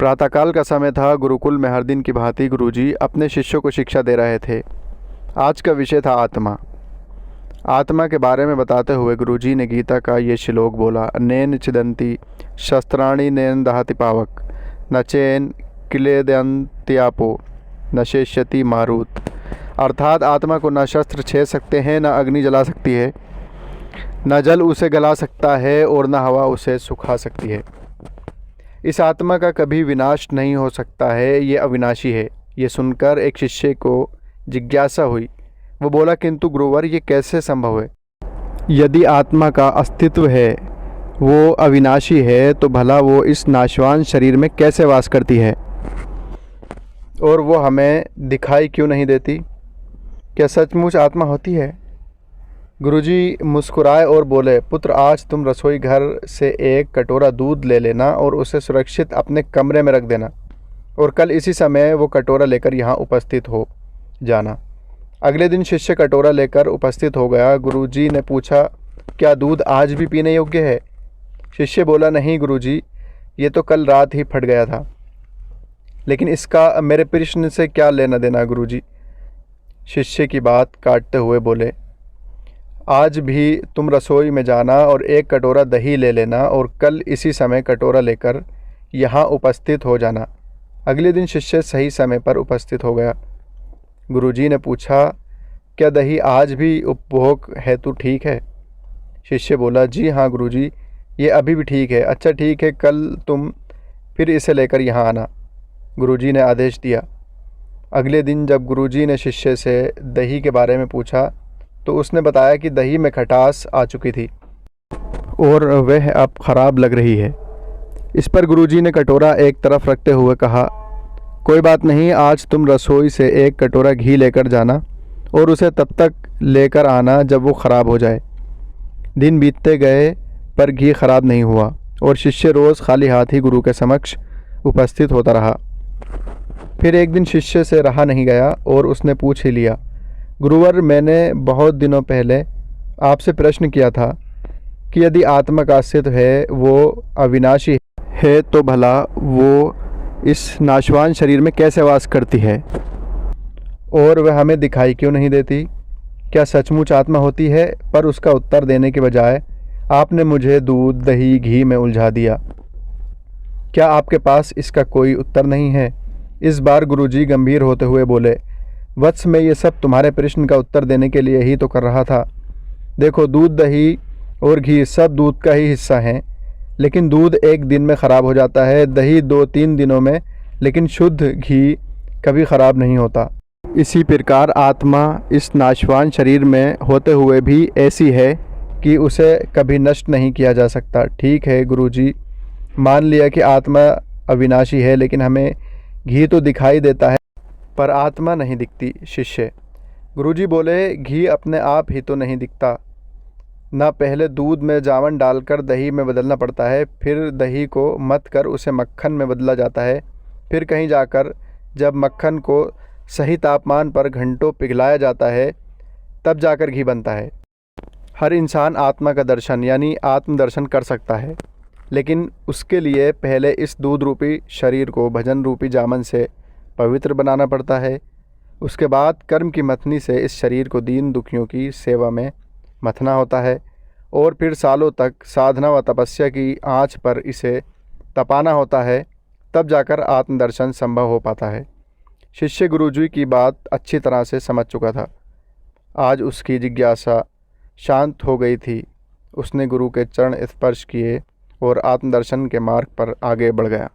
प्रातःकाल का समय था। गुरुकुल में हर दिन की भांति गुरुजी अपने शिष्यों को शिक्षा दे रहे थे। आज का विषय था आत्मा। आत्मा के बारे में बताते हुए गुरुजी ने गीता का ये श्लोक बोला, नैन छिदन्ति शस्त्राणि नैन दहति पावक न चैन क्लेदन्त्यापो न शेष्यति मारुत। अर्थात आत्मा को न शस्त्र छेद सकते हैं, न अग्नि जला सकती है, न जल उसे गला सकता है और न हवा उसे सुखा सकती है। इस आत्मा का कभी विनाश नहीं हो सकता है, ये अविनाशी है। ये सुनकर एक शिष्य को जिज्ञासा हुई। वो बोला, किंतु गुरुवर ये कैसे संभव है? यदि आत्मा का अस्तित्व है, वो अविनाशी है, तो भला वो इस नाशवान शरीर में कैसे वास करती है और वो हमें दिखाई क्यों नहीं देती? क्या सचमुच आत्मा होती है? गुरुजी मुस्कुराए और बोले, पुत्र आज तुम रसोई घर से एक कटोरा दूध ले लेना और उसे सुरक्षित अपने कमरे में रख देना और कल इसी समय वो कटोरा लेकर यहाँ उपस्थित हो जाना। अगले दिन शिष्य कटोरा लेकर उपस्थित हो गया। गुरुजी ने पूछा, क्या दूध आज भी पीने योग्य है? शिष्य बोला, नहीं गुरुजी, ये तो कल रात ही फट गया था। लेकिन इसका मेरे प्रश्न से क्या लेना देना गुरुजी? शिष्य की बात काटते हुए बोले, आज भी तुम रसोई में जाना और एक कटोरा दही ले लेना और कल इसी समय कटोरा लेकर यहाँ उपस्थित हो जाना। अगले दिन शिष्य सही समय पर उपस्थित हो गया। गुरुजी ने पूछा, क्या दही आज भी उपभोग हेतु ठीक है? शिष्य बोला, जी हाँ गुरुजी, ये अभी भी ठीक है। अच्छा ठीक है, कल तुम फिर इसे लेकर यहाँ आना, गुरुजी ने आदेश दिया। अगले दिन जब गुरुजी ने शिष्य से दही के बारे में पूछा तो उसने बताया कि दही में खटास आ चुकी थी और वह अब ख़राब लग रही है। इस पर गुरुजी ने कटोरा एक तरफ रखते हुए कहा, कोई बात नहीं, आज तुम रसोई से एक कटोरा घी लेकर जाना और उसे तब तक लेकर आना जब वो ख़राब हो जाए। दिन बीतते गए पर घी ख़राब नहीं हुआ और शिष्य रोज़ खाली हाथ ही गुरु के समक्ष उपस्थित होता रहा। फिर एक दिन शिष्य से रहा नहीं गया और उसने पूछ ही लिया, गुरुवर, मैंने बहुत दिनों पहले आपसे प्रश्न किया था कि यदि आत्मा का अस्तित्व है, वो अविनाशी है, तो भला वो इस नाशवान शरीर में कैसे वास करती है और वह हमें दिखाई क्यों नहीं देती? क्या सचमुच आत्मा होती है? पर उसका उत्तर देने के बजाय आपने मुझे दूध, दही, घी में उलझा दिया। क्या आपके पास इसका कोई उत्तर नहीं है? इस बार गुरुजी गंभीर होते हुए बोले, वत्स, मैं ये सब तुम्हारे प्रश्न का उत्तर देने के लिए ही तो कर रहा था। देखो, दूध, दही और घी सब दूध का ही हिस्सा हैं, लेकिन दूध एक दिन में ख़राब हो जाता है, दही 2-3 दिनों में, लेकिन शुद्ध घी कभी ख़राब नहीं होता। इसी प्रकार आत्मा इस नाशवान शरीर में होते हुए भी ऐसी है कि उसे कभी नष्ट नहीं किया जा सकता। ठीक है गुरुजी, मान लिया कि आत्मा अविनाशी है, लेकिन हमें घी तो दिखाई देता है पर आत्मा नहीं दिखती। शिष्य, गुरुजी बोले, घी अपने आप ही तो नहीं दिखता ना। पहले दूध में जावन डालकर दही में बदलना पड़ता है, फिर दही को मथ कर उसे मक्खन में बदला जाता है, फिर कहीं जाकर जब मक्खन को सही तापमान पर घंटों पिघलाया जाता है तब जाकर घी बनता है। हर इंसान आत्मा का दर्शन यानी आत्मदर्शन कर सकता है, लेकिन उसके लिए पहले इस दूध रूपी शरीर को भजन रूपी जामन से पवित्र बनाना पड़ता है। उसके बाद कर्म की मथनी से इस शरीर को दीन दुखियों की सेवा में मथना होता है और फिर सालों तक साधना व तपस्या की आंच पर इसे तपाना होता है, तब जाकर आत्मदर्शन संभव हो पाता है। शिष्य गुरुजी की बात अच्छी तरह से समझ चुका था। आज उसकी जिज्ञासा शांत हो गई थी। उसने गुरु के चरण स्पर्श किए और आत्मदर्शन के मार्ग पर आगे बढ़ गया।